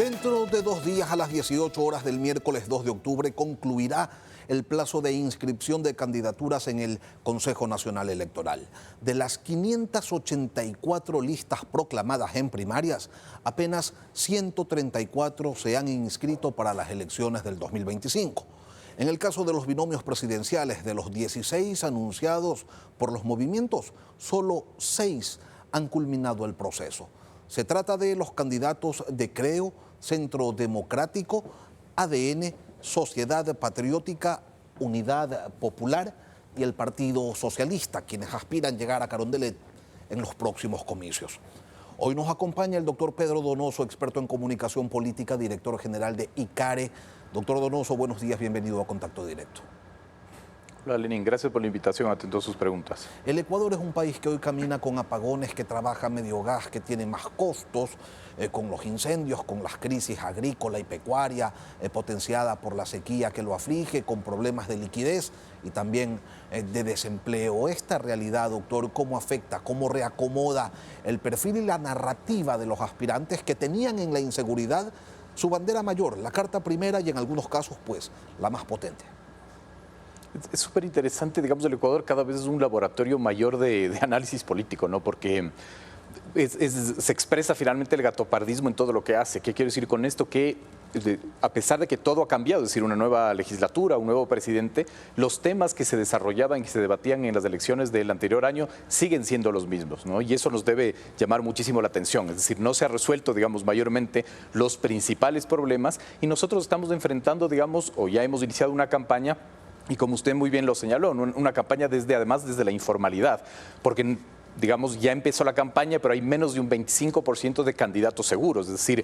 Dentro de 2 días, a las 18 horas del miércoles 2 de octubre, concluirá el plazo de inscripción de candidaturas en el Consejo Nacional Electoral. De las 584 listas proclamadas en primarias, apenas 134 se han inscrito para las elecciones del 2025. En el caso de los binomios presidenciales, de los 16 anunciados por los movimientos, solo 6 han culminado el proceso. Se trata de los candidatos de Creo, Centro Democrático, ADN, Sociedad Patriótica, Unidad Popular y el Partido Socialista, quienes aspiran llegar a Carondelet en los próximos comicios. Hoy nos acompaña el doctor Pedro Donoso, experto en comunicación política, director general de ICARE. Doctor Donoso, buenos días, bienvenido a Contacto Directo. Hola Lenín, gracias por la invitación, atento a sus preguntas. El Ecuador es un país que hoy camina con apagones, que trabaja a medio gas, que tiene más costos, con los incendios, con las crisis agrícola y pecuaria, potenciada por la sequía que lo aflige, con problemas de liquidez y también de desempleo. Esta realidad, doctor, ¿cómo afecta, cómo reacomoda el perfil y la narrativa de los aspirantes que tenían en la inseguridad su bandera mayor, la carta primera y en algunos casos, pues, la más potente? Es súper interesante, digamos, el Ecuador cada vez es un laboratorio mayor de análisis político, ¿no? Porque se expresa finalmente el gatopardismo en todo lo que hace. ¿Qué quiero decir con esto? Que a pesar de que todo ha cambiado, es decir, una nueva legislatura, un nuevo presidente, los temas que se desarrollaban y se debatían en las elecciones del anterior año siguen siendo los mismos, ¿no? Y eso nos debe llamar muchísimo la atención. Es decir, no se ha resuelto, digamos, mayormente los principales problemas y nosotros estamos enfrentando, digamos, o ya hemos iniciado una campaña. Y como usted muy bien lo señaló, una campaña además desde la informalidad, porque digamos ya empezó la campaña, pero hay menos de un 25% de candidatos seguros, es decir,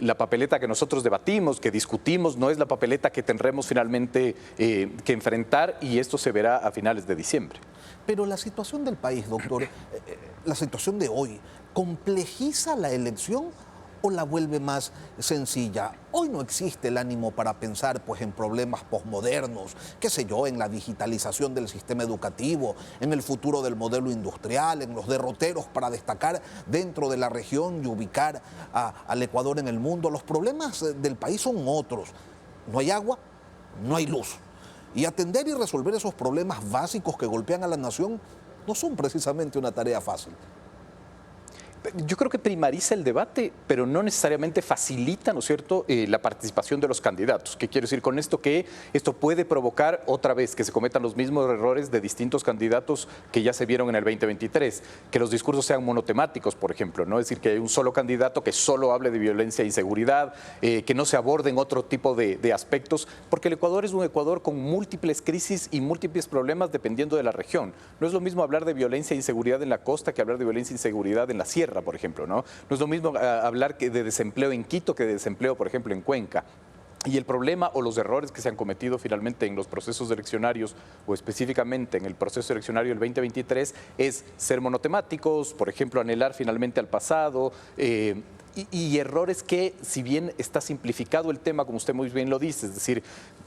la papeleta que nosotros debatimos, que discutimos, no es la papeleta que tendremos finalmente que enfrentar y esto se verá a finales de diciembre. Pero la situación del país, doctor, la situación de hoy, ¿complejiza la elección o la vuelve más sencilla? Hoy no existe el ánimo para pensar pues, en problemas posmodernos, qué sé yo, en la digitalización del sistema educativo, en el futuro del modelo industrial, en los derroteros para destacar dentro de la región y ubicar al Ecuador en el mundo. Los problemas del país son otros. No hay agua, no hay luz. Y atender y resolver esos problemas básicos que golpean a la nación no son precisamente una tarea fácil. Yo creo que primariza el debate, pero no necesariamente facilita, ¿no es cierto?, la participación de los candidatos. ¿Qué quiero decir con esto? Que esto puede provocar otra vez que se cometan los mismos errores de distintos candidatos que ya se vieron en el 2023, que los discursos sean monotemáticos, por ejemplo, ¿no? Es decir, que hay un solo candidato que solo hable de violencia e inseguridad, que no se aborden otro tipo de aspectos, porque el Ecuador es un Ecuador con múltiples crisis y múltiples problemas dependiendo de la región. No es lo mismo hablar de violencia e inseguridad en la costa que hablar de violencia e inseguridad en la sierra, por ejemplo, ¿no? No es lo mismo hablar de desempleo en Quito que de desempleo, por ejemplo, en Cuenca. Y el problema o los errores que se han cometido finalmente en los procesos eleccionarios o específicamente en el proceso eleccionario del 2023 es ser monotemáticos, por ejemplo, anhelar finalmente al pasado, y errores que, si bien está simplificado el tema, como usted muy bien lo dice, es decir,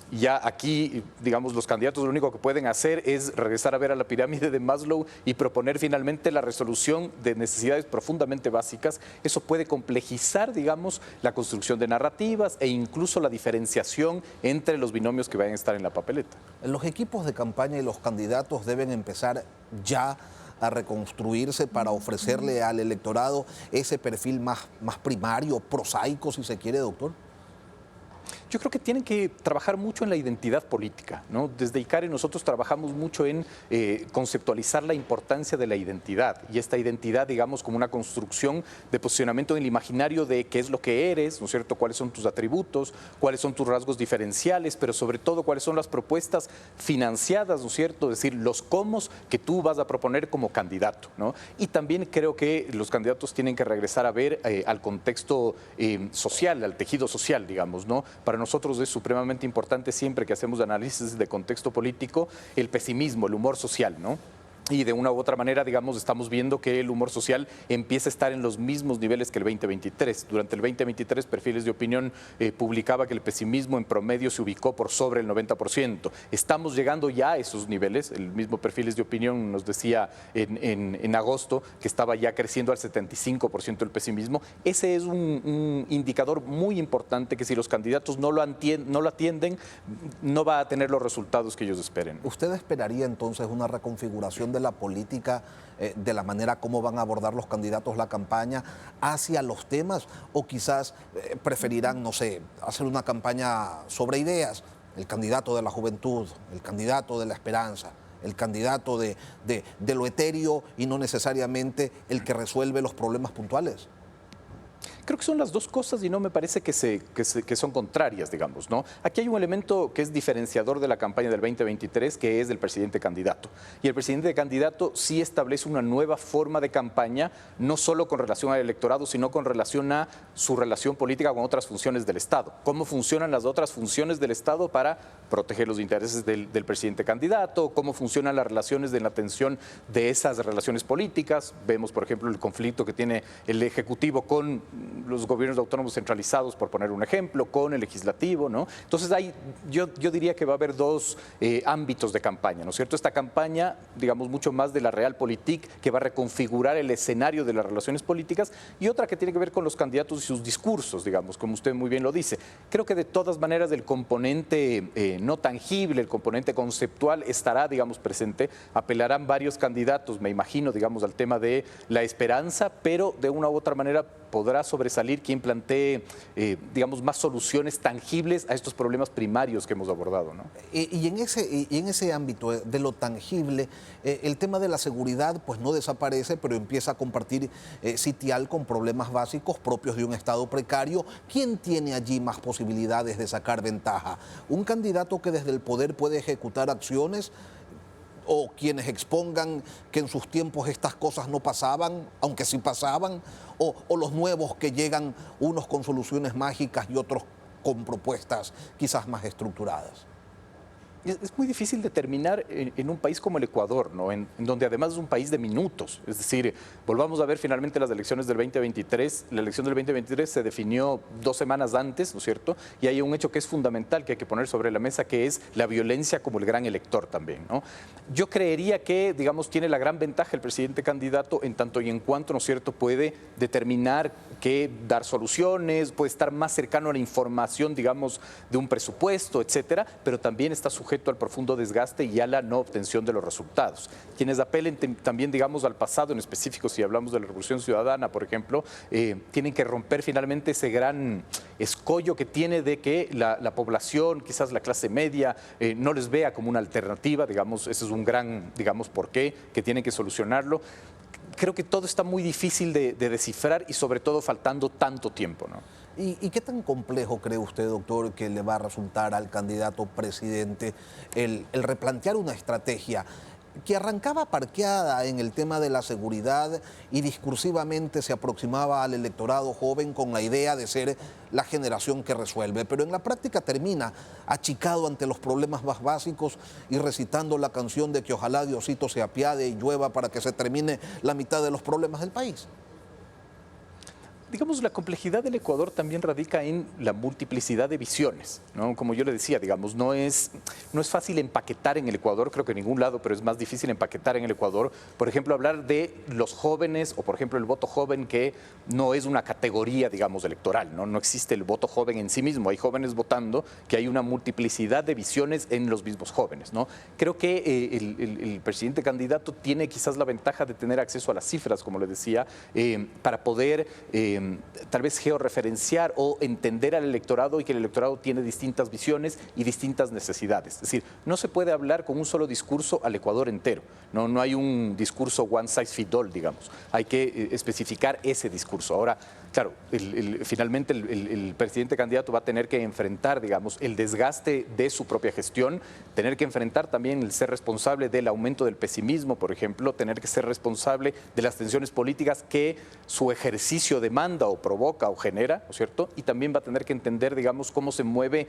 ya aquí, digamos, los candidatos lo único que pueden hacer es regresar a ver a la pirámide de Maslow y proponer finalmente la resolución de necesidades profundamente básicas. Eso puede complejizar, digamos, la construcción de narrativas e incluso la diferenciación entre los binomios que vayan a estar en la papeleta. Los equipos de campaña y los candidatos deben empezar ya a reconstruirse para ofrecerle al electorado ese perfil más primario, prosaico, si se quiere, doctor. Yo creo que tienen que trabajar mucho en la identidad política, ¿no? Desde ICARE nosotros trabajamos mucho en conceptualizar la importancia de la identidad y esta identidad, digamos, como una construcción de posicionamiento en el imaginario de qué es lo que eres, ¿no es cierto? Cuáles son tus atributos, cuáles son tus rasgos diferenciales, pero sobre todo cuáles son las propuestas financiadas, ¿no es cierto? Es decir, los cómo que tú vas a proponer como candidato, ¿no? Y también creo que los candidatos tienen que regresar a ver al contexto social, al tejido social, digamos, ¿no? Para nosotros es supremamente importante siempre que hacemos análisis de contexto político el pesimismo, el humor social, ¿no? Y de una u otra manera, digamos, estamos viendo que el humor social empieza a estar en los mismos niveles que el 2023. Durante el 2023, Perfiles de Opinión publicaba que el pesimismo en promedio se ubicó por sobre el 90%. Estamos llegando ya a esos niveles. El mismo Perfiles de Opinión nos decía en agosto que estaba ya creciendo al 75% el pesimismo. Ese es un indicador muy importante que si los candidatos no lo atienden, no va a tener los resultados que ellos esperen. ¿Usted esperaría entonces una reconfiguración de la política, de la manera como van a abordar los candidatos la campaña hacia los temas? ¿O quizás preferirán, no sé, hacer una campaña sobre ideas? El candidato de la juventud, el candidato de la esperanza, el candidato de lo etéreo y no necesariamente el que resuelve los problemas puntuales. Creo que son las dos cosas y no me parece que son contrarias, digamos, ¿no? Aquí hay un elemento que es diferenciador de la campaña del 2023, que es del presidente candidato. Y el presidente candidato sí establece una nueva forma de campaña, no solo con relación al electorado, sino con relación a su relación política con otras funciones del Estado. ¿Cómo funcionan las otras funciones del Estado para proteger los intereses del presidente candidato? ¿Cómo funcionan las relaciones de la atención de esas relaciones políticas? Vemos, por ejemplo, el conflicto que tiene el Ejecutivo con los gobiernos autónomos centralizados, por poner un ejemplo, con el legislativo, ¿no? Entonces yo diría que va a haber dos ámbitos de campaña, ¿no es cierto? Esta campaña, digamos, mucho más de la realpolitik, que va a reconfigurar el escenario de las relaciones políticas, y otra que tiene que ver con los candidatos y sus discursos, digamos, como usted muy bien lo dice. Creo que de todas maneras el componente no tangible, el componente conceptual estará, digamos, presente. Apelarán varios candidatos, me imagino, digamos, al tema de la esperanza, pero de una u otra manera podrá sobresalir quien plantee, digamos, más soluciones tangibles a estos problemas primarios que hemos abordado, ¿no? Y en ese ámbito de lo tangible, el tema de la seguridad pues no desaparece, pero empieza a compartir sitial con problemas básicos propios de un Estado precario. ¿Quién tiene allí más posibilidades de sacar ventaja? ¿Un candidato que desde el poder puede ejecutar acciones, o quienes expongan que en sus tiempos estas cosas no pasaban, aunque sí pasaban, o los nuevos que llegan unos con soluciones mágicas y otros con propuestas quizás más estructuradas? Es muy difícil determinar en un país como el Ecuador, ¿no? En donde además es un país de minutos. Es decir, volvamos a ver finalmente las elecciones del 2023. La elección del 2023 se definió 2 semanas antes, ¿no es cierto? Y hay un hecho que es fundamental que hay que poner sobre la mesa, que es la violencia como el gran elector también, ¿no? Yo creería que, digamos, tiene la gran ventaja el presidente candidato en tanto y en cuanto, ¿no es cierto?, puede determinar que dar soluciones, puede estar más cercano a la información, digamos, de un presupuesto, etcétera, pero también está sujeto al profundo desgaste y a la no obtención de los resultados. Quienes apelen también, digamos, al pasado, en específico, si hablamos de la Revolución Ciudadana, por ejemplo, tienen que romper finalmente ese gran escollo que tiene de que la población, quizás la clase media, no les vea como una alternativa, digamos, ese es un gran, digamos, porqué que tienen que solucionarlo. Creo que todo está muy difícil de descifrar y sobre todo faltando tanto tiempo, ¿no? ¿Y qué tan complejo cree usted, doctor, que le va a resultar al candidato presidente el replantear una estrategia que arrancaba parqueada en el tema de la seguridad y discursivamente se aproximaba al electorado joven con la idea de ser la generación que resuelve, pero en la práctica termina achicado ante los problemas más básicos y recitando la canción de que ojalá Diosito se apiade y llueva para que se termine la mitad de los problemas del país? Digamos, la complejidad del Ecuador también radica en la multiplicidad de visiones, ¿no? Como yo le decía, digamos, no es fácil empaquetar en el Ecuador, creo que en ningún lado, pero es más difícil empaquetar en el Ecuador. Por ejemplo, hablar de los jóvenes o, por ejemplo, el voto joven, que no es una categoría, digamos, electoral, ¿no? No existe el voto joven en sí mismo, hay jóvenes votando, que hay una multiplicidad de visiones en los mismos jóvenes, ¿no? Creo que el presidente candidato tiene quizás la ventaja de tener acceso a las cifras, como le decía, para poder tal vez georreferenciar o entender al electorado y que el electorado tiene distintas visiones y distintas necesidades. Es decir, no se puede hablar con un solo discurso al Ecuador entero. No hay un discurso one size fits all, digamos. Hay que especificar ese discurso. Ahora, claro, finalmente el presidente candidato va a tener que enfrentar, digamos, el desgaste de su propia gestión, tener que enfrentar también el ser responsable del aumento del pesimismo, por ejemplo, tener que ser responsable de las tensiones políticas que su ejercicio demanda o provoca o genera, ¿no es cierto? Y también va a tener que entender, digamos, cómo se mueve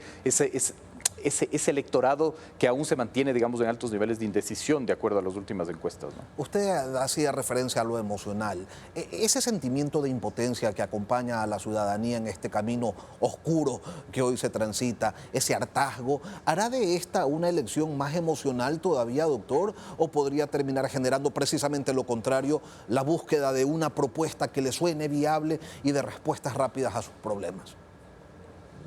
ese electorado que aún se mantiene, digamos, en altos niveles de indecisión, de acuerdo a las últimas encuestas, ¿no? Usted hacía referencia a lo emocional. Ese sentimiento de impotencia que acompaña a la ciudadanía en este camino oscuro que hoy se transita, ese hartazgo, ¿hará de esta una elección más emocional todavía, doctor? ¿O podría terminar generando precisamente lo contrario, la búsqueda de una propuesta que le suene viable y de respuestas rápidas a sus problemas?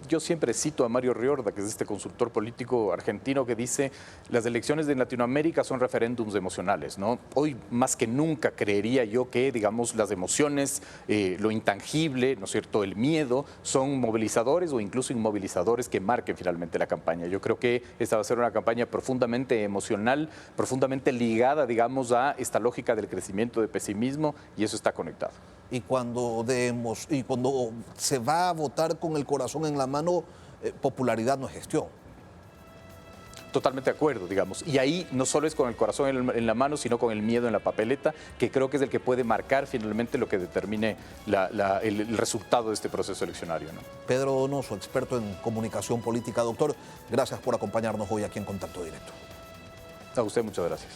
Yo siempre cito a Mario Riorda, que es este consultor político argentino, que dice: las elecciones de Latinoamérica son referéndums emocionales, ¿no? Hoy más que nunca creería yo que, digamos, las emociones, lo intangible, ¿no es cierto?, el miedo, son movilizadores o incluso inmovilizadores que marquen finalmente la campaña. Yo creo que esta va a ser una campaña profundamente emocional, profundamente ligada, digamos, a esta lógica del crecimiento de pesimismo, y eso está conectado. Y cuando se va a votar con el corazón en la mano, popularidad no es gestión. Totalmente de acuerdo, digamos. Y ahí no solo es con el corazón en la mano, sino con el miedo en la papeleta, que creo que es el que puede marcar finalmente lo que determine el resultado de este proceso eleccionario, ¿no? Pedro Donoso, experto en comunicación política. Doctor, gracias por acompañarnos hoy aquí en Contacto Directo. A usted muchas gracias.